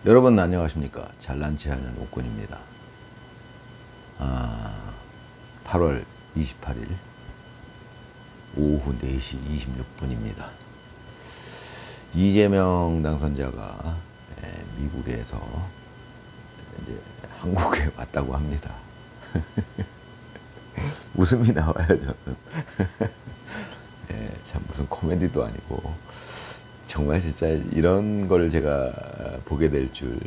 여러분 안녕하십니까. 잘난치 않은 옥군입니다. 8월 28일 오후 4시 26분입니다. 이재명 당선자가 미국에서 이제 한국에 왔다고 합니다. 웃음이 나와요, 저는. 참 무슨 코미디도 아니고 정말 진짜 이런 걸 제가 보게 될 줄,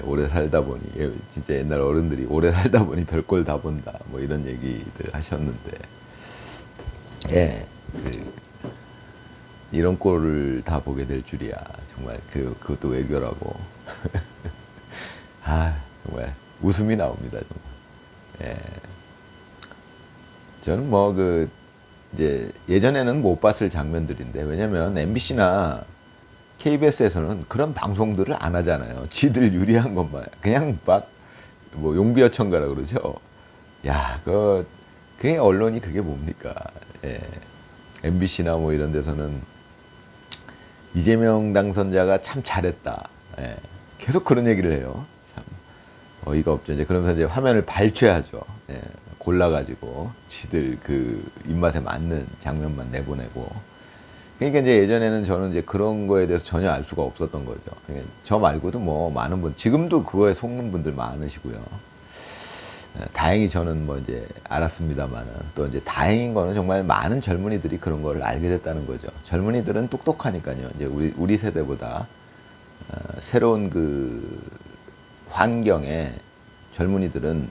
오래 살다 보니, 진짜 옛날 어른들이 오래 살다 보니 별걸 다 본다 뭐 이런 얘기들 하셨는데, 이런 꼴을 다 보게 될 줄이야. 정말 그것도 외교라고. 정말 웃음이 나옵니다, 정말. 저는 이제 예전에는 못 봤을 장면들인데, 왜냐면 MBC나 KBS에서는 그런 방송들을 안 하잖아요. 지들 유리한 것만 그냥 뭐 용비어천가라 그러죠. 야, 그게 언론이 그게 뭡니까? MBC나 뭐 이런 데서는 이재명 당선자가 참 잘했다. 계속 그런 얘기를 해요. 참 어이가 없죠. 이제 그러면서 이제 화면을 발췌하죠. 골라가지고 지들 그 입맛에 맞는 장면만 내보내고. 그러니까 이제 예전에는 저는 이제 그런 거에 대해서 전혀 알 수가 없었던 거죠. 그러니까 저 말고도 뭐 많은 분, 지금도 그거에 속는 분들 많으시고요. 다행히 저는 뭐 이제 알았습니다만은, 또 이제 다행인 거는 정말 많은 젊은이들이 그런 거를 알게 됐다는 거죠. 젊은이들은 똑똑하니까요. 이제 우리 세대보다 새로운 그 환경에 젊은이들은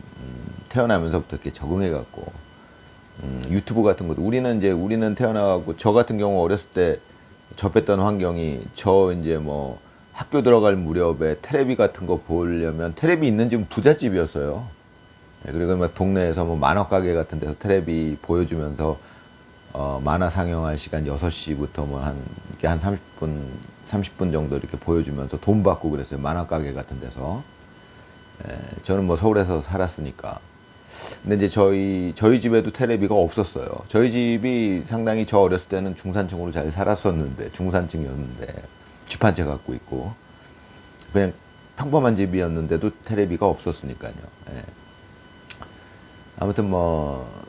태어나면서부터 이렇게 적응해 갖고, 유튜브 같은 것도 우리는 태어나고, 저 같은 경우 어렸을 때 접했던 환경이, 이제 뭐 학교 들어갈 무렵에 테레비 같은 거 보려면 테레비 있는 집은 부잣집이었어요. 그리고 막 동네에서 뭐 만화 가게 같은 데서 테레비 보여주면서 만화 상영할 시간 6시부터 뭐 한 30분 정도 이렇게 보여주면서 돈 받고 그랬어요. 만화 가게 같은 데서. 저는 뭐 서울에서 살았으니까. 근데 이제 저희 집에도 테레비가 없었어요. 저희 집이 상당히 저 어렸을 때는 중산층으로 잘 살았었는데, 중산층이었는데, 집 한 채 갖고 있고, 그냥 평범한 집이었는데도 테레비가 없었으니까요. 아무튼 뭐,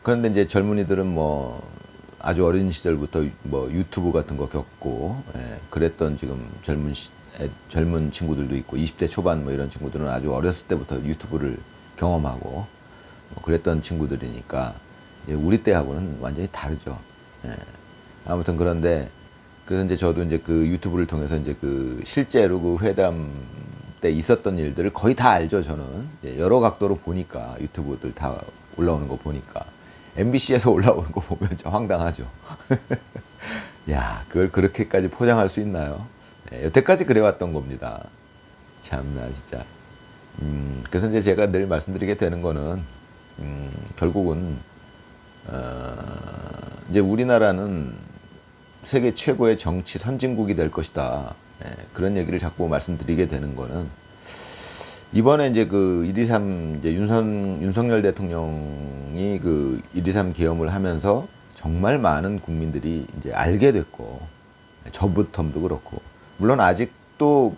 그런데 이제 젊은이들은 뭐, 아주 어린 시절부터 뭐 유튜브 같은 거 겪고, 그랬던 지금 젊은 친구들도 있고, 20대 초반 뭐 이런 친구들은 아주 어렸을 때부터 유튜브를 경험하고, 뭐 그랬던 친구들이니까 우리 때하고는 완전히 다르죠. 아무튼 그래서 이제 저도 이제 그 유튜브를 통해서 이제 그 실제로 그 회담 때 있었던 일들을 거의 다 알죠. 저는 여러 각도로 보니까, 유튜브들 다 올라오는 거 보니까 MBC에서 올라오는 거 보면 진짜 황당하죠. 야, 그걸 그렇게까지 포장할 수 있나요? 여태까지 그래왔던 겁니다. 참나 진짜. 그래서 이제 제가 늘 말씀드리게 되는 거는, 결국은 이제 우리나라는 세계 최고의 정치 선진국이 될 것이다. 그런 얘기를 자꾸 말씀드리게 되는 거는, 이번에 이제 그 1.23 이제 윤석열 대통령이 그 1.23 계엄을 하면서 정말 많은 국민들이 이제 알게 됐고, 저부터도 그렇고, 물론 아직도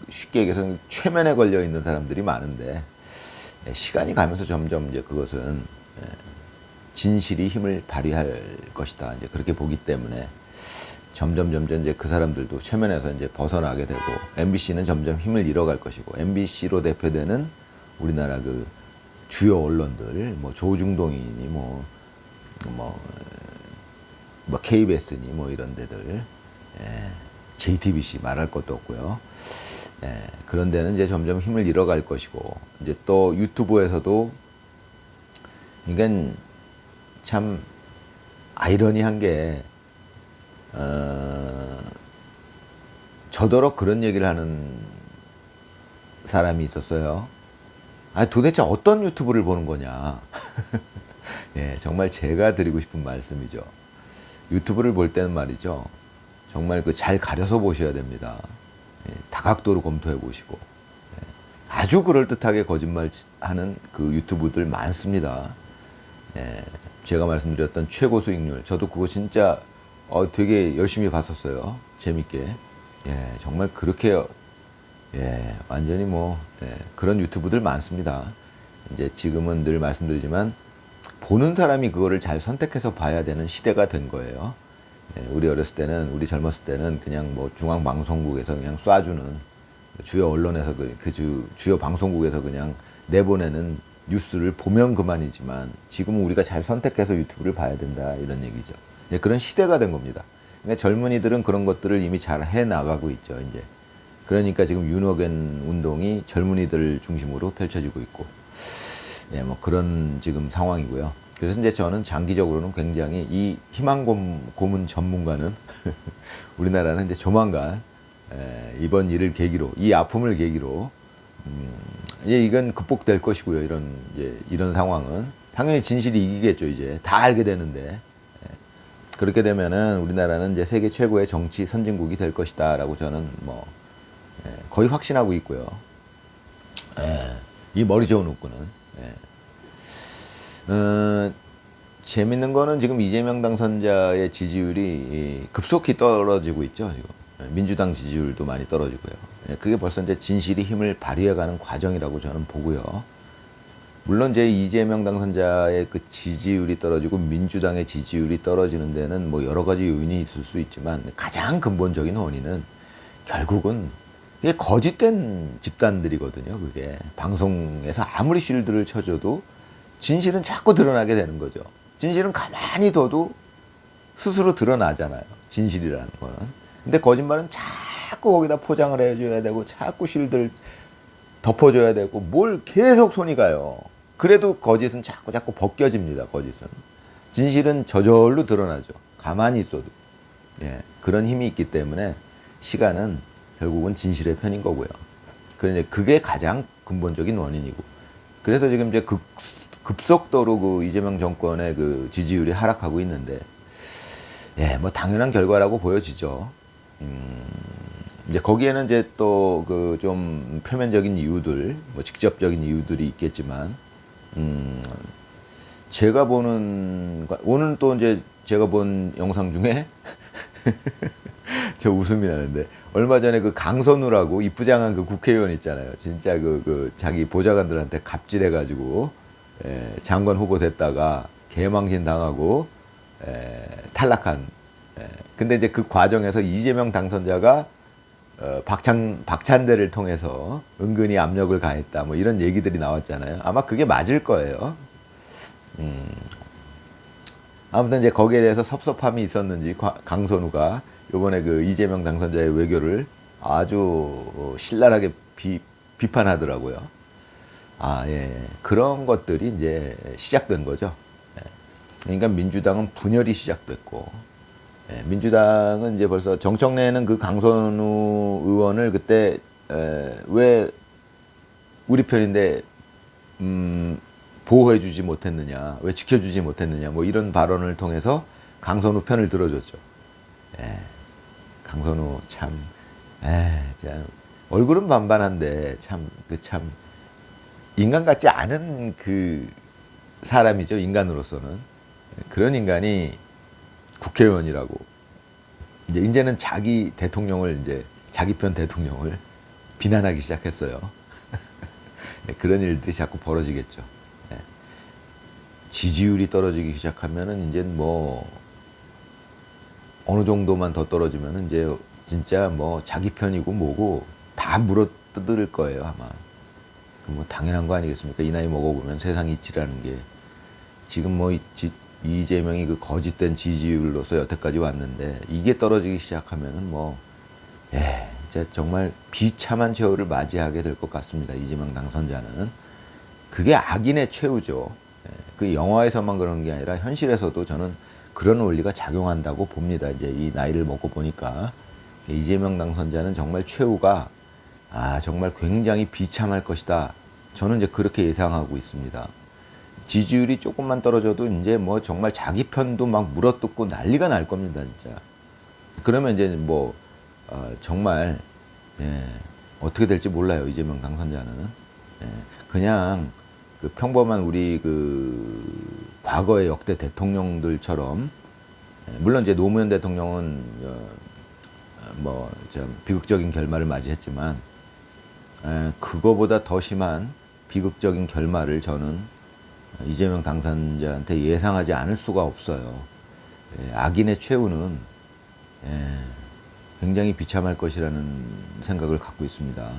쉽게 얘기해서 최면에 걸려 있는 사람들이 많은데, 시간이 가면서 점점 이제 그것은 진실이 힘을 발휘할 것이다. 이제 그렇게 보기 때문에 점점 이제 그 사람들도 최면에서 이제 벗어나게 되고, MBC는 점점 힘을 잃어갈 것이고, MBC로 대표되는 우리나라 그 주요 언론들, 뭐 조중동이니 뭐 KBS니 뭐 이런 데들, JTBC 말할 것도 없고요. 그런 데는 이제 점점 힘을 잃어갈 것이고, 이제 또 유튜브에서도, 이건 참 아이러니한 게, 저더러 그런 얘기를 하는 사람이 있었어요. 도대체 어떤 유튜브를 보는 거냐. 정말 제가 드리고 싶은 말씀이죠. 유튜브를 볼 때는 말이죠, 정말 잘 가려서 보셔야 됩니다. 다각도로 검토해 보시고, 아주 그럴듯하게 거짓말하는 그 유튜브들 많습니다. 제가 말씀드렸던 최고 수익률, 저도 그거 진짜 되게 열심히 봤었어요. 재밌게. 정말 그렇게 예, 완전히 뭐 그런 유튜브들 많습니다. 이제 지금은 늘 말씀드리지만 보는 사람이 그거를 잘 선택해서 봐야 되는 시대가 된 거예요. 우리 어렸을 때는, 우리 젊었을 때는 그냥 뭐 중앙방송국에서 그냥 쏴주는, 주요 언론에서 주요 방송국에서 그냥 내보내는 뉴스를 보면 그만이지만 지금은 우리가 잘 선택해서 유튜브를 봐야 된다, 이런 얘기죠. 그런 시대가 된 겁니다. 그러니까 젊은이들은 그런 것들을 이미 잘 해 나가고 있죠, 이제. 그러니까 지금 윤호겐 운동이 젊은이들 중심으로 펼쳐지고 있고, 뭐 그런 지금 상황이고요. 그래서 이제 저는 장기적으로는 굉장히 이 희망 고문 전문가는 우리나라는 이제 조만간 이번 일을 계기로, 이 아픔을 계기로 이제 이건 극복될 것이고요. 이런 상황은 당연히 진실이 이기겠죠. 이제 다 알게 되는데, 그렇게 되면은 우리나라는 이제 세계 최고의 정치 선진국이 될 것이다라고 저는 뭐 거의 확신하고 있고요. 이 머리 좋은 웃구는. 재밌는 거는 지금 이재명 당선자의 지지율이 급속히 떨어지고 있죠. 지금 민주당 지지율도 많이 떨어지고요. 그게 벌써 이제 진실이 힘을 발휘해가는 과정이라고 저는 보고요. 물론 이제 이재명 당선자의 그 지지율이 떨어지고 민주당의 지지율이 떨어지는 데는 뭐 여러 가지 요인이 있을 수 있지만 가장 근본적인 원인은 결국은 이게 거짓된 집단들이거든요. 그게 방송에서 아무리 쉴드를 쳐줘도 진실은 자꾸 드러나게 되는 거죠. 진실은 가만히 둬도 스스로 드러나잖아요. 진실이라는 거는. 근데 거짓말은 자꾸 거기다 포장을 해줘야 되고 자꾸 쉴드를 덮어줘야 되고 뭘 계속 손이 가요. 그래도 거짓은 자꾸 벗겨집니다. 거짓은. 진실은 저절로 드러나죠. 가만히 있어도. 그런 힘이 있기 때문에 시간은 결국은 진실의 편인 거고요. 그런데 그게 가장 근본적인 원인이고. 그래서 지금 이제 급속도로 그 이재명 정권의 그 지지율이 하락하고 있는데, 뭐 당연한 결과라고 보여지죠. 이제 거기에는 이제 또 그 좀 표면적인 이유들, 뭐 직접적인 이유들이 있겠지만, 제가 보는, 오늘 또 이제 제가 본 영상 중에 저 웃음이 나는데, 얼마 전에 그 강선우라고 이쁘장한 그 국회의원 있잖아요. 진짜 자기 보좌관들한테 갑질해가지고, 장관 후보 됐다가 개망신 당하고, 탈락한. 근데 이제 그 과정에서 이재명 당선자가 박찬대를 통해서 은근히 압력을 가했다. 뭐 이런 얘기들이 나왔잖아요. 아마 그게 맞을 거예요. 아무튼 이제 거기에 대해서 섭섭함이 있었는지 강선우가 요번에 그 이재명 당선자의 외교를 아주 신랄하게 비판하더라고요. 그런 것들이 이제 시작된 거죠. 그러니까 민주당은 분열이 시작됐고, 민주당은 이제 벌써 정청래는 그 강선우 의원을 그때 왜 우리 편인데 보호해주지 못했느냐, 왜 지켜주지 못했느냐, 뭐 이런 발언을 통해서 강선우 편을 들어줬죠. 강선우 참 얼굴은 반반한데 참 인간 같지 않은 그 사람이죠. 인간으로서는. 그런 인간이 국회의원이라고 이제는 자기 편 대통령을 비난하기 시작했어요. 그런 일들이 자꾸 벌어지겠죠. 지지율이 떨어지기 시작하면은 이제 뭐 어느 정도만 더 떨어지면은 이제 진짜 뭐 자기 편이고 뭐고 다 물어뜯을 거예요, 아마. 뭐 당연한 거 아니겠습니까? 이 나이 먹어보면 세상이 이치라는 게. 지금 뭐 이재명이 그 거짓된 지지율로서 여태까지 왔는데 이게 떨어지기 시작하면은 뭐 이제 정말 비참한 최후를 맞이하게 될 것 같습니다. 이재명 당선자는. 그게 악인의 최후죠. 그 영화에서만 그런 게 아니라 현실에서도 저는 그런 원리가 작용한다고 봅니다. 이제 이 나이를 먹고 보니까 이재명 당선자는 정말 최후가 정말 굉장히 비참할 것이다. 저는 이제 그렇게 예상하고 있습니다. 지지율이 조금만 떨어져도 이제 뭐 정말 자기 편도 막 물어뜯고 난리가 날 겁니다, 진짜. 그러면 이제 뭐 정말 어떻게 될지 몰라요, 이재명 당선자는. 그냥 그 평범한 우리 그 과거의 역대 대통령들처럼, 물론 이제 노무현 대통령은 뭐 좀 비극적인 결말을 맞이했지만 그거보다 더 심한 비극적인 결말을 저는 이재명 당선자한테 예상하지 않을 수가 없어요. 악인의 최후는 굉장히 비참할 것이라는 생각을 갖고 있습니다.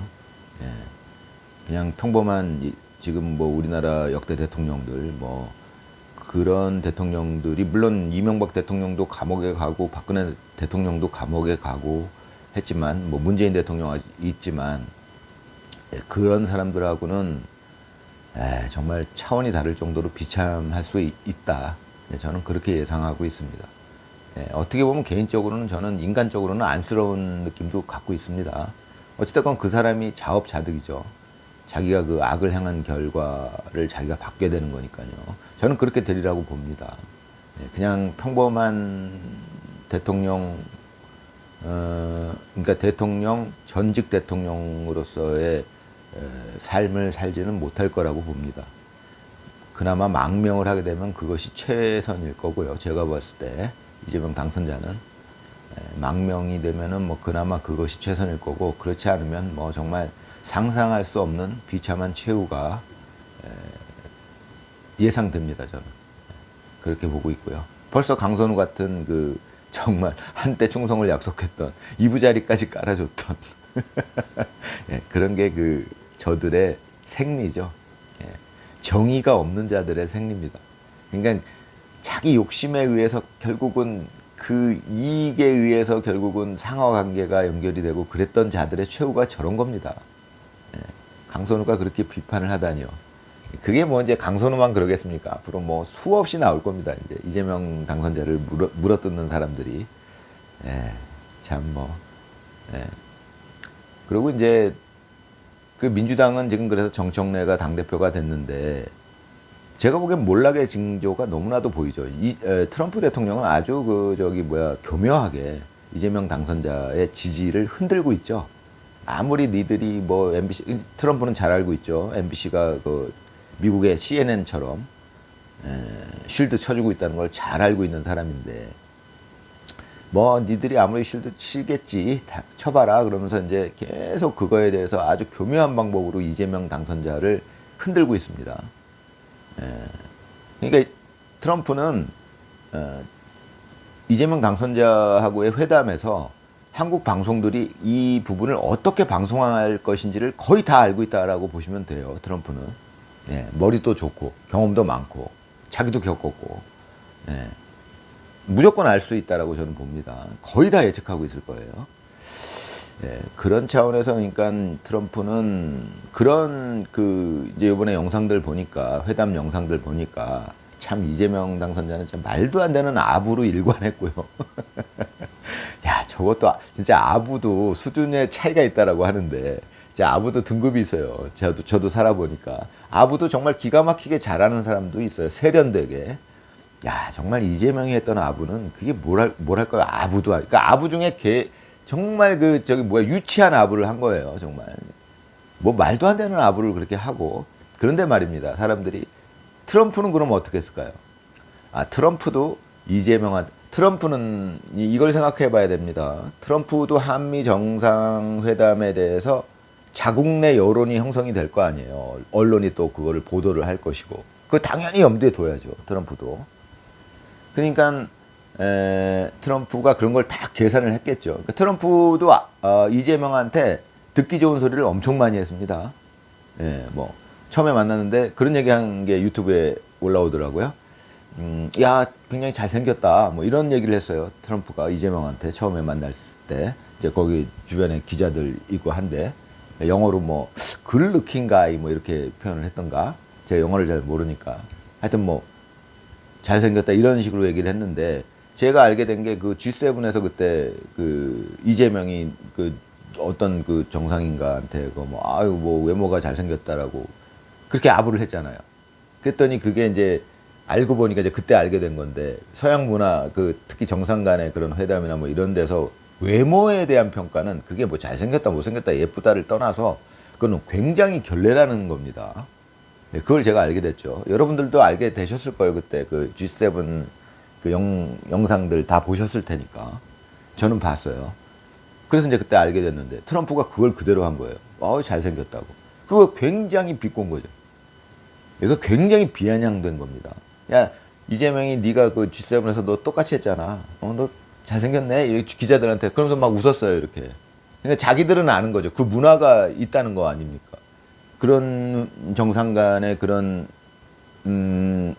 그냥 평범한 지금 뭐 우리나라 역대 대통령들 뭐 그런 대통령들이 물론 이명박 대통령도 감옥에 가고 박근혜 대통령도 감옥에 가고 했지만 뭐 문재인 대통령 있지만 그런 사람들하고는 정말 차원이 다를 정도로 비참할 수 있다. 저는 그렇게 예상하고 있습니다. 어떻게 보면 개인적으로는 저는 인간적으로는 안쓰러운 느낌도 갖고 있습니다. 어찌됐건 그 사람이 자업자득이죠. 자기가 그 악을 행한 결과를 자기가 받게 되는 거니까요. 저는 그렇게 되리라고 봅니다. 그냥 평범한 대통령, 그러니까 대통령, 전직 대통령으로서의 삶을 살지는 못할 거라고 봅니다. 그나마 망명을 하게 되면 그것이 최선일 거고요. 제가 봤을 때 이재명 당선자는 망명이 되면은 뭐 그나마 그것이 최선일 거고 그렇지 않으면 뭐 정말 상상할 수 없는 비참한 최후가 예상됩니다. 저는 그렇게 보고 있고요. 벌써 강선우 같은 그 정말 한때 충성을 약속했던 이부자리까지 깔아줬던 그런 게 그 저들의 생리죠. 정의가 없는 자들의 생리입니다. 그러니까 자기 욕심에 의해서 결국은 그 이익에 의해서 결국은 상하관계가 연결이 되고 그랬던 자들의 최후가 저런 겁니다. 강선우가 그렇게 비판을 하다니요. 그게 뭐 이제 강선우만 그러겠습니까? 앞으로 뭐 수없이 나올 겁니다. 이제 이재명 당선자를 물어뜯는 사람들이. 참 뭐. 그리고 이제 그 민주당은 지금 그래서 정청래가 당대표가 됐는데 제가 보기엔 몰락의 징조가 너무나도 보이죠. 트럼프 대통령은 아주 교묘하게 이재명 당선자의 지지를 흔들고 있죠. 아무리 니들이 뭐 MBC, 트럼프는 잘 알고 있죠. MBC가 그 미국의 CNN처럼 쉴드 쳐주고 있다는 걸 잘 알고 있는 사람인데 뭐 니들이 아무리 쉴드 치겠지 다 쳐봐라 그러면서 이제 계속 그거에 대해서 아주 교묘한 방법으로 이재명 당선자를 흔들고 있습니다. 그러니까 트럼프는 이재명 당선자하고의 회담에서 한국 방송들이 이 부분을 어떻게 방송할 것인지를 거의 다 알고 있다라고 보시면 돼요. 트럼프는 머리도 좋고 경험도 많고 자기도 겪었고 무조건 알 수 있다라고 저는 봅니다. 거의 다 예측하고 있을 거예요. 그런 차원에서 그러니까 트럼프는 그런 이제 이번에 영상들 보니까 회담 영상들 보니까 참 이재명 당선자는 참 말도 안 되는 아부로 일관했고요. 야, 저것도 진짜 아부도 수준의 차이가 있다라고 하는데 진짜 아부도 등급이 있어요. 저도 살아보니까 아부도 정말 기가 막히게 잘하는 사람도 있어요. 세련되게. 야, 정말 이재명이 했던 아부는 그게 뭘 할까요? 아부도 그러니까 아부 중에 정말 유치한 아부를 한 거예요. 정말 뭐 말도 안 되는 아부를 그렇게 하고 그런데 말입니다. 사람들이 트럼프는 그럼 어떻게 했을까요? 트럼프도 트럼프는 이걸 생각해 봐야 됩니다. 트럼프도 한미 정상회담에 대해서 자국 내 여론이 형성이 될 거 아니에요. 언론이 또 그거를 보도를 할 것이고. 그거 당연히 염두에 둬야죠. 트럼프도. 그러니까 트럼프가 그런 걸 다 계산을 했겠죠. 그러니까 트럼프도 이재명한테 듣기 좋은 소리를 엄청 많이 했습니다. 뭐 처음에 만났는데 그런 얘기한 게 유튜브에 올라오더라고요. 야, 굉장히 잘생겼다. 뭐 이런 얘기를 했어요. 트럼프가 이재명한테 처음에 만났을 때 이제 거기 주변에 기자들 있고 한데 영어로 뭐 good looking guy 뭐 이렇게 표현을 했던가. 제가 영어를 잘 모르니까 하여튼 뭐 잘생겼다 이런 식으로 얘기를 했는데 제가 알게 된 게 그 G7에서 그때 그 이재명이 그 어떤 그 정상인가한테 뭐 외모가 잘생겼다라고 그렇게 아부를 했잖아요. 그랬더니 그게 이제 알고 보니까 이제 그때 알게 된 건데 서양 문화 특히 정상 간의 그런 회담이나 뭐 이런 데서 외모에 대한 평가는 그게 뭐 잘생겼다 못생겼다 예쁘다를 떠나서 그건 굉장히 결례라는 겁니다. 그걸 제가 알게 됐죠. 여러분들도 알게 되셨을 거예요. 그때 그 G7 그 영상들 다 보셨을 테니까. 저는 봤어요. 그래서 이제 그때 알게 됐는데 트럼프가 그걸 그대로 한 거예요. 잘생겼다고. 그거 굉장히 비꼰 거죠. 이거 굉장히 비아냥된 겁니다. 야, 이재명이 네가 그 G7에서 너 똑같이 했잖아. 너 잘생겼네. 이렇게 기자들한테 그러면서 막 웃었어요. 이렇게. 그러니까 자기들은 아는 거죠. 그 문화가 있다는 거 아닙니까? 그런 정상 간의 그런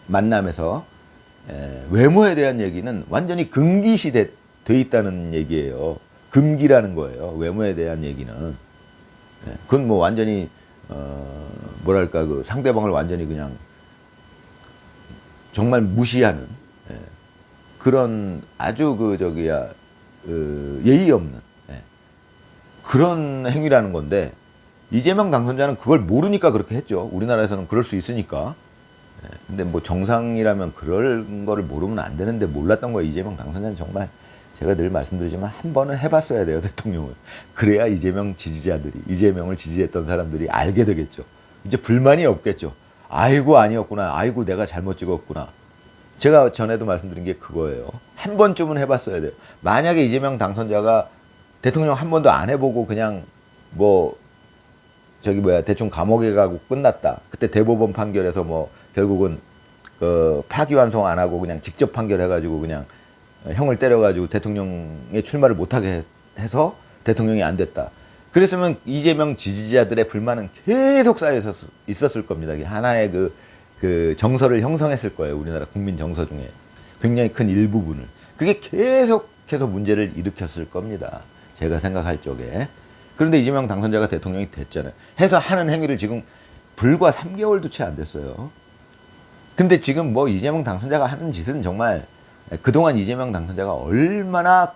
만남에서 외모에 대한 얘기는 완전히 금기시돼 돼 있다는 얘기예요. 금기라는 거예요. 외모에 대한 얘기는. 그건 뭐 완전히 뭐랄까 그 상대방을 완전히 그냥 정말 무시하는 그런 아주 그 저기야 예의 없는 그런 행위라는 건데 이재명 당선자는 그걸 모르니까 그렇게 했죠. 우리나라에서는 그럴 수 있으니까. 근데 뭐 정상이라면 그럴 거를 모르면 안 되는데 몰랐던 거예요. 이재명 당선자는 정말 제가 늘 말씀드리지만 한 번은 해봤어야 돼요. 대통령을. 그래야 이재명 지지자들이 이재명을 지지했던 사람들이 알게 되겠죠. 이제 불만이 없겠죠. 아이고 아니었구나. 아이고 내가 잘못 찍었구나. 제가 전에도 말씀드린 게 그거예요. 한 번쯤은 해봤어야 돼요. 만약에 이재명 당선자가 대통령 한 번도 안 해보고 그냥 뭐 저기 뭐야 대충 감옥에 가고 끝났다. 그때 대법원 판결에서 뭐 결국은 파기환송 안 하고 그냥 직접 판결해가지고 그냥 형을 때려가지고 대통령에 출마를 못하게 해서 대통령이 안 됐다. 그랬으면 이재명 지지자들의 불만은 계속 쌓여 있었을 겁니다. 하나의 그 정서를 형성했을 거예요. 우리나라 국민 정서 중에 굉장히 큰 일부분을. 그게 계속해서 문제를 일으켰을 겁니다. 제가 생각할 적에. 그런데 이재명 당선자가 대통령이 됐잖아요. 해서 하는 행위를 지금 불과 3개월도 채 안 됐어요. 근데 지금 뭐 이재명 당선자가 하는 짓은 정말 그동안 이재명 당선자가 얼마나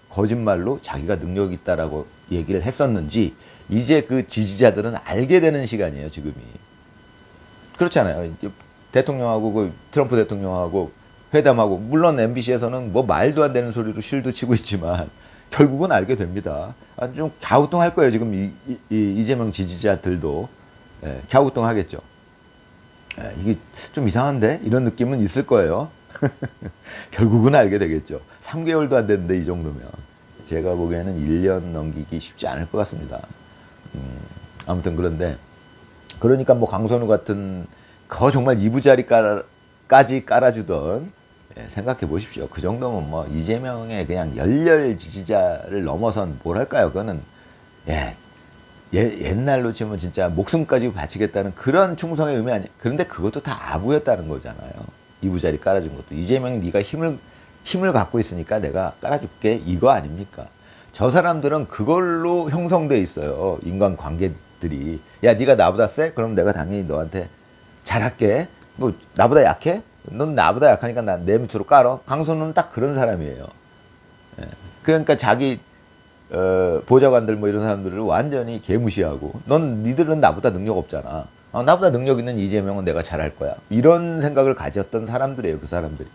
거짓말로 자기가 능력 있다라고 얘기를 했었는지 이제 그 지지자들은 알게 되는 시간이에요, 지금이. 그렇잖아요. 대통령하고 그 트럼프 대통령하고 회담하고 물론 MBC에서는 뭐 말도 안 되는 소리로 실드 치고 있지만 결국은 알게 됩니다. 좀 갸우뚱할 거예요. 지금 이재명 지지자들도 갸우뚱하겠죠. 이게 좀 이상한데? 이런 느낌은 있을 거예요. 결국은 알게 되겠죠. 3개월도 안 됐는데 이 정도면 제가 보기에는 1년 넘기기 쉽지 않을 것 같습니다. 아무튼 그런데 그러니까 뭐 강선우 같은 정말 이부자리까지 깔아주던 생각해 보십시오. 그 정도면 뭐 이재명의 그냥 열렬 지지자를 넘어선 뭐랄까요? 그거는 옛날로 치면 진짜 목숨까지 바치겠다는 그런 충성의 의미 아니. 그런데 그것도 다 아부였다는 거잖아요. 이부자리 깔아준 것도. 이재명이 네가 힘을 갖고 있으니까 내가 깔아줄게 이거 아닙니까? 저 사람들은 그걸로 형성돼 있어요. 인간 관계들이. 야 네가 나보다 세? 그럼 내가 당연히 너한테 잘할게. 너 나보다 약해? 넌 나보다 약하니까 내 밑으로 깔어. 강선우는 딱 그런 사람이에요. 그러니까 자기 보좌관들 뭐 이런 사람들을 완전히 개무시하고 니들은 나보다 능력 없잖아. 나보다 능력 있는 이재명은 내가 잘할 거야. 이런 생각을 가졌던 사람들이에요. 그 사람들이.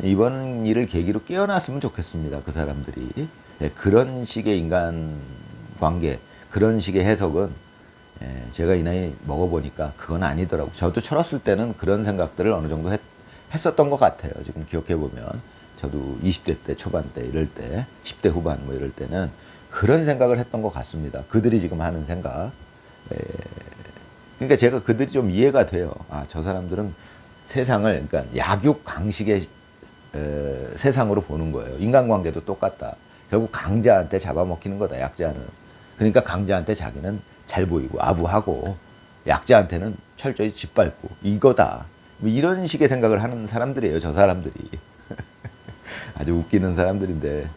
이번 일을 계기로 깨어났으면 좋겠습니다. 그 사람들이. 그런 식의 인간관계, 그런 식의 해석은 제가 이 나이 먹어보니까 그건 아니더라고요. 저도 철없을 때는 그런 생각들을 어느 정도 했었던 것 같아요. 지금 기억해보면. 저도 20대 때, 초반 때, 이럴 때, 10대 후반 뭐 이럴 때는 그런 생각을 했던 것 같습니다. 그들이 지금 하는 생각. 그러니까 제가 그들이 좀 이해가 돼요. 저 사람들은 세상을, 그러니까 약육강식의 세상으로 보는 거예요. 인간관계도 똑같다. 결국 강자한테 잡아먹히는 거다, 약자는. 그러니까 강자한테 자기는 잘 보이고 아부하고 약자한테는 철저히 짓밟고 이거다. 뭐 이런 식의 생각을 하는 사람들이에요, 저 사람들이. 아주 웃기는 사람들인데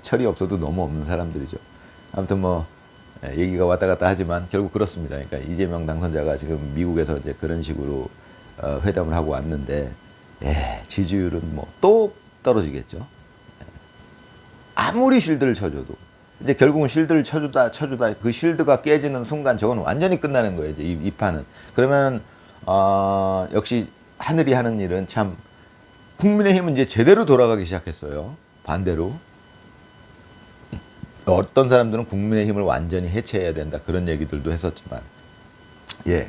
철이 없어도 너무 없는 사람들이죠. 아무튼 뭐 얘기가 왔다 갔다 하지만 결국 그렇습니다. 그러니까 이재명 당선자가 지금 미국에서 이제 그런 식으로 회담을 하고 왔는데 지지율은 뭐 또 떨어지겠죠. 아무리 실드를 쳐줘도 이제 결국은 실드를 쳐주다 그 실드가 깨지는 순간 저건 완전히 끝나는 거예요. 이제 이 판은. 그러면 역시 하늘이 하는 일은 참 국민의힘은 이제 제대로 돌아가기 시작했어요. 반대로. 어떤 사람들은 국민의힘을 완전히 해체해야 된다. 그런 얘기들도 했었지만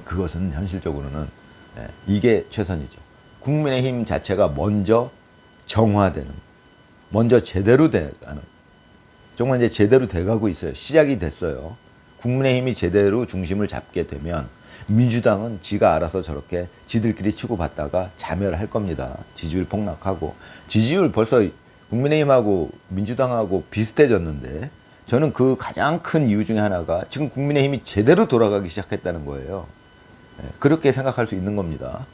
그것은 현실적으로는 이게 최선이죠. 국민의힘 자체가 먼저 정화되는, 먼저 제대로 돼가는 정말 이제 제대로 돼가고 있어요. 시작이 됐어요. 국민의힘이 제대로 중심을 잡게 되면 민주당은 지가 알아서 저렇게 지들끼리 치고받다가 자멸할 겁니다. 지지율 폭락하고. 지지율 벌써 국민의힘하고 민주당하고 비슷해졌는데 저는 그 가장 큰 이유 중에 하나가 지금 국민의힘이 제대로 돌아가기 시작했다는 거예요. 그렇게 생각할 수 있는 겁니다.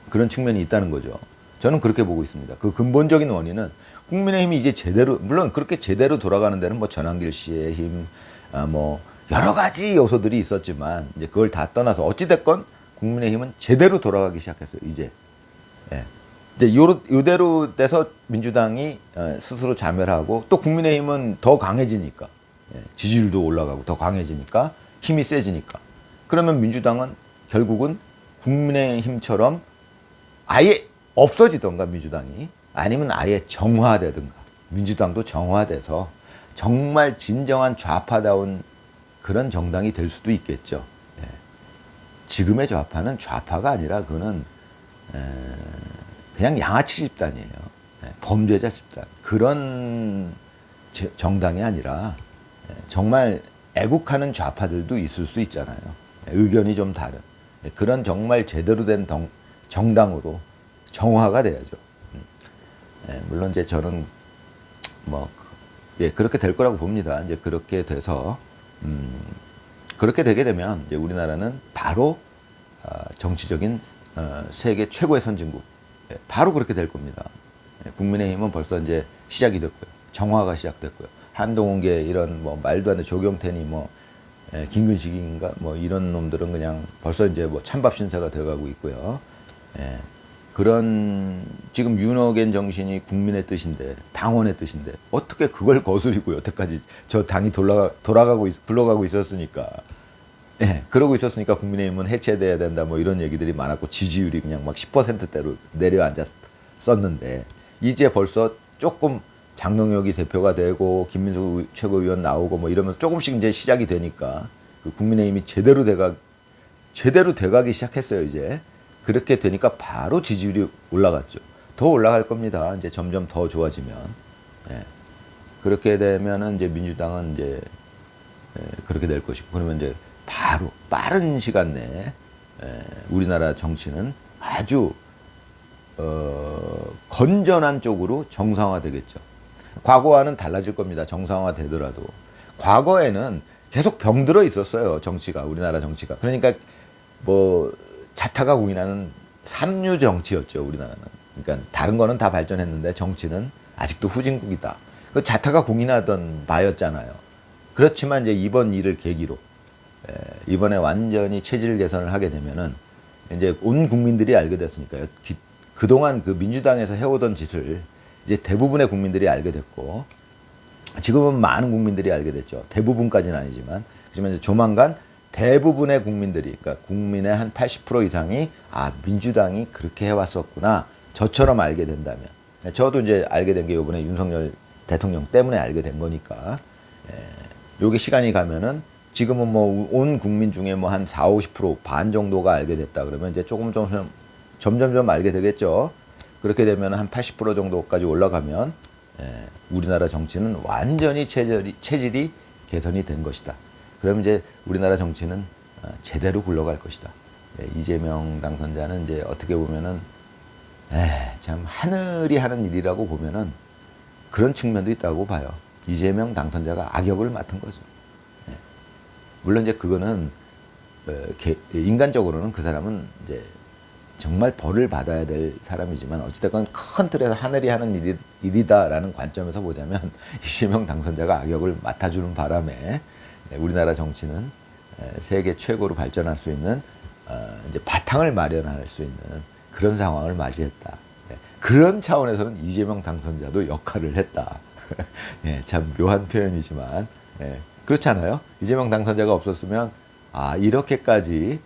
그런 측면이 있다는 거죠. 저는 그렇게 보고 있습니다. 그 근본적인 원인은 국민의힘이 이제 제대로, 물론 그렇게 제대로 돌아가는 데는 뭐 전환길 씨의 힘, 뭐 여러 가지 요소들이 있었지만 이제 그걸 다 떠나서 어찌됐건 국민의힘은 제대로 돌아가기 시작했어요. 이제. 이제 요대로 돼서 민주당이 스스로 자멸하고 또 국민의힘은 더 강해지니까 지지율도 올라가고 더 강해지니까 힘이 세지니까 그러면 민주당은 결국은 국민의힘처럼 아예 없어지던가 민주당이 아니면 아예 정화되든가 민주당도 정화돼서 정말 진정한 좌파다운 그런 정당이 될 수도 있겠죠. 지금의 좌파는 좌파가 아니라 그거는 그냥 양아치 집단이에요. 범죄자 집단. 그런 정당이 아니라 정말 애국하는 좌파들도 있을 수 있잖아요. 의견이 좀 다른. 그런 정말 제대로 된 정당으로 정화가 돼야죠. 물론 이제 저는 뭐 그렇게 될 거라고 봅니다. 이제 그렇게 돼서 그렇게 되게 되면 이제 우리나라는 바로 정치적인 세계 최고의 선진국 바로 그렇게 될 겁니다. 국민의힘은 벌써 이제 시작이 됐고요. 정화가 시작됐고요. 한동훈계 이런 뭐 말도 안 되는 조경태니 뭐 김근식인가 뭐 이런 놈들은 그냥 벌써 이제 뭐 찬밥 신세가 돼가고 있고요. 그런 지금 윤호겐 정신이 국민의 뜻인데 당원의 뜻인데 어떻게 그걸 거스리고 여태까지 저 당이 굴러가고 있었으니까 그러고 있었으니까 국민의힘은 해체돼야 된다 뭐 이런 얘기들이 많았고 지지율이 그냥 막 10%대로 내려앉았었는데 이제 벌써 조금 장동혁이 대표가 되고 김민수 최고위원 나오고 뭐 이러면서 조금씩 이제 시작이 되니까 그 국민의힘이 제대로 돼가기 시작했어요. 이제 그렇게 되니까 바로 지지율이 올라갔죠. 더 올라갈 겁니다. 이제 점점 더 좋아지면 그렇게 되면은 이제 민주당은 이제 그렇게 될 것이고 그러면 이제 바로 빠른 시간 내에 우리나라 정치는 아주 건전한 쪽으로 정상화되겠죠. 과거와는 달라질 겁니다. 정상화되더라도 과거에는 계속 병들어 있었어요. 정치가 우리나라 정치가 그러니까 뭐 자타가 공인하는 삼류 정치였죠. 우리나라는 그러니까 다른 거는 다 발전했는데 정치는 아직도 후진국이다. 그 자타가 공인하던 바였잖아요. 그렇지만 이제 이번 일을 계기로 이번에 완전히 체질 개선을 하게 되면은 이제 온 국민들이 알게 됐으니까요. 그동안 그 민주당에서 해오던 짓을 이제 대부분의 국민들이 알게 됐고 지금은 많은 국민들이 알게 됐죠. 대부분까지는 아니지만 하지만 이제 조만간 대부분의 국민들이 그러니까 국민의 한 80% 이상이 민주당이 그렇게 해왔었구나 저처럼 알게 된다면 저도 이제 알게 된 게 이번에 윤석열 대통령 때문에 알게 된 거니까 요게 시간이 가면은 지금은 뭐 온 국민 중에 뭐 한 40~50% 정도가 알게 됐다 그러면 이제 점점점 알게 되겠죠. 그렇게 되면 한 80% 정도까지 올라가면 우리나라 정치는 완전히 체질이 개선이 된 것이다. 그러면 이제 우리나라 정치는 제대로 굴러갈 것이다. 이재명 당선자는 이제 어떻게 보면은 참 하늘이 하는 일이라고 보면은 그런 측면도 있다고 봐요. 이재명 당선자가 악역을 맡은 거죠. 물론 이제 그거는 인간적으로는 그 사람은 이제 정말 벌을 받아야 될 사람이지만 어찌됐건 큰 틀에서 하늘이 하는 일이다라는 관점에서 보자면 이재명 당선자가 악역을 맡아주는 바람에 우리나라 정치는 세계 최고로 발전할 수 있는 이제 바탕을 마련할 수 있는 그런 상황을 맞이했다. 그런 차원에서는 이재명 당선자도 역할을 했다. 참 묘한 표현이지만 그렇지 않아요? 이재명 당선자가 없었으면 이렇게까지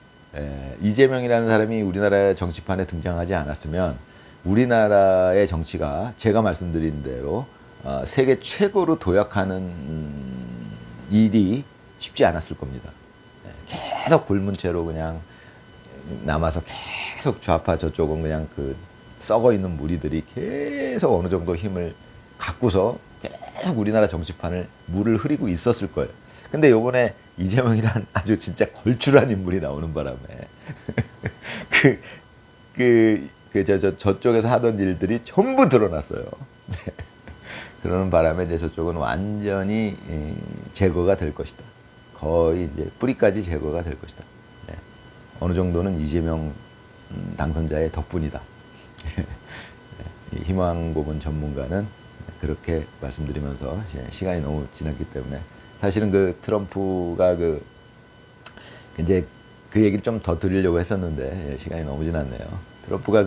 이재명이라는 사람이 우리나라의 정치판에 등장하지 않았으면 우리나라의 정치가 제가 말씀드린 대로 세계 최고로 도약하는 일이 쉽지 않았을 겁니다. 계속 굶은 채로 그냥 남아서 계속 좌파 저쪽은 그냥 그 썩어 있는 무리들이 계속 어느 정도 힘을 갖고서 계속 우리나라 정치판을 물을 흐리고 있었을 거예요. 근데 요번에 이재명이란 아주 진짜 걸출한 인물이 나오는 바람에 저쪽에서 하던 일들이 전부 드러났어요. 네. 그러는 바람에 이제 저쪽은 완전히 제거가 될 것이다. 거의 이제 뿌리까지 제거가 될 것이다. 네. 어느 정도는 이재명 당선자의 덕분이다. 희망고문 전문가는 그렇게 말씀드리면서 시간이 너무 지났기 때문에 사실은 그 트럼프가 이제 그 얘기를 좀 더 드리려고 했었는데 시간이 너무 지났네요. 트럼프가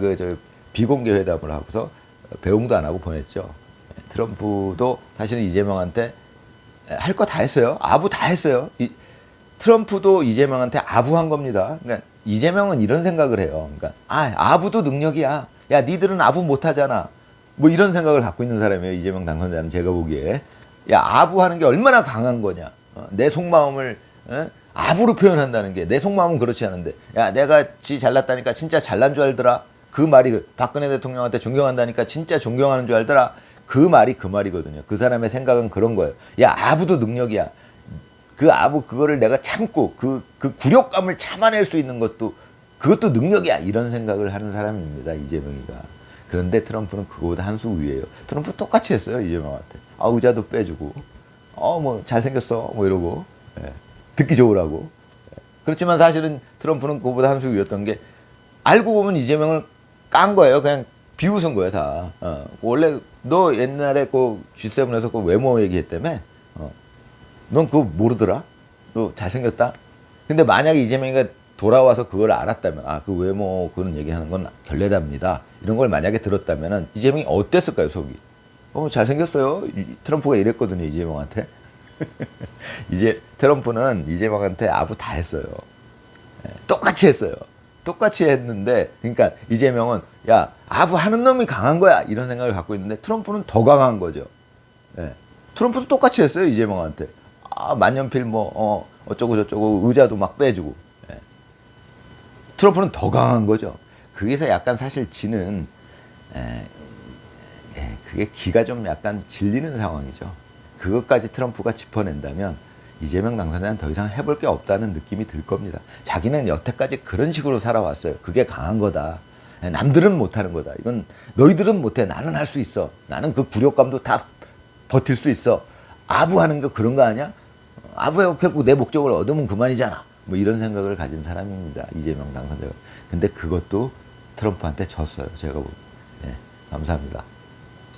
비공개 회담을 하고서 배웅도 안 하고 보냈죠. 트럼프도 사실은 이재명한테 할 거 다 했어요. 아부 다 했어요. 트럼프도 이재명한테 아부한 겁니다. 그러니까 이재명은 이런 생각을 해요. 그러니까 아부도 능력이야. 야, 니들은 아부 못 하잖아. 뭐 이런 생각을 갖고 있는 사람이에요. 이재명 당선자는 제가 보기에. 야, 아부하는 게 얼마나 강한 거냐. 내 속마음을 아부로 표현한다는 게 내 속마음은 그렇지 않은데, 야, 내가 지 잘났다니까 진짜 잘난 줄 알더라. 그 말이 박근혜 대통령한테 존경한다니까 진짜 존경하는 줄 알더라. 그 말이 그 말이거든요. 그 사람의 생각은 그런 거예요. 야, 아부도 능력이야. 그 아부 그거를 내가 참고 그 굴욕감을 참아낼 수 있는 그것도 능력이야. 이런 생각을 하는 사람입니다. 이재명이가. 그런데 트럼프는 그거보다 한 수 위에요. 트럼프 똑같이 했어요. 이재명한테. 의자도 빼주고. 뭐 잘생겼어. 뭐 이러고. 예. 듣기 좋으라고. 예. 그렇지만 사실은 트럼프는 그거보다 한 수 위였던 게 알고 보면 이재명을 깐 거예요. 그냥 비웃은 거예요, 다. 원래 너 옛날에 G7에서 그 외모 얘기했다며? 넌 그거 모르더라? 너 잘생겼다? 근데 만약에 이재명이가 돌아와서 그걸 알았다면, 그 외모 그런 얘기하는 건 결례랍니다. 이런 걸 만약에 들었다면 이재명이 어땠을까요, 속이? 잘생겼어요. 트럼프가 이랬거든요, 이재명한테. 이제 트럼프는 이재명한테 아부 다 했어요. 똑같이 했어요. 똑같이 했는데, 그러니까 이재명은 야, 아부 하는 놈이 강한 거야. 이런 생각을 갖고 있는데 트럼프는 더 강한 거죠. 예. 트럼프도 똑같이 했어요, 이재명한테. 만년필 어쩌고 저쩌고 의자도 막 빼주고. 예. 트럼프는 더 강한 거죠. 거기서 약간 사실 지는 그게 기가 좀 약간 질리는 상황이죠. 그것까지 트럼프가 짚어낸다면 이재명 당선자는 더 이상 해볼 게 없다는 느낌이 들 겁니다. 자기는 여태까지 그런 식으로 살아왔어요. 그게 강한 거다. 남들은 못하는 거다. 이건 너희들은 못해. 나는 할 수 있어. 나는 그 굴욕감도 다 버틸 수 있어. 아부하는 거 그런 거 아니야? 아부해 결국 내 목적을 얻으면 그만이잖아. 뭐 이런 생각을 가진 사람입니다. 이재명 당선자가. 근데 그것도 트럼프한테 졌어요. 제가 보기에. 감사합니다.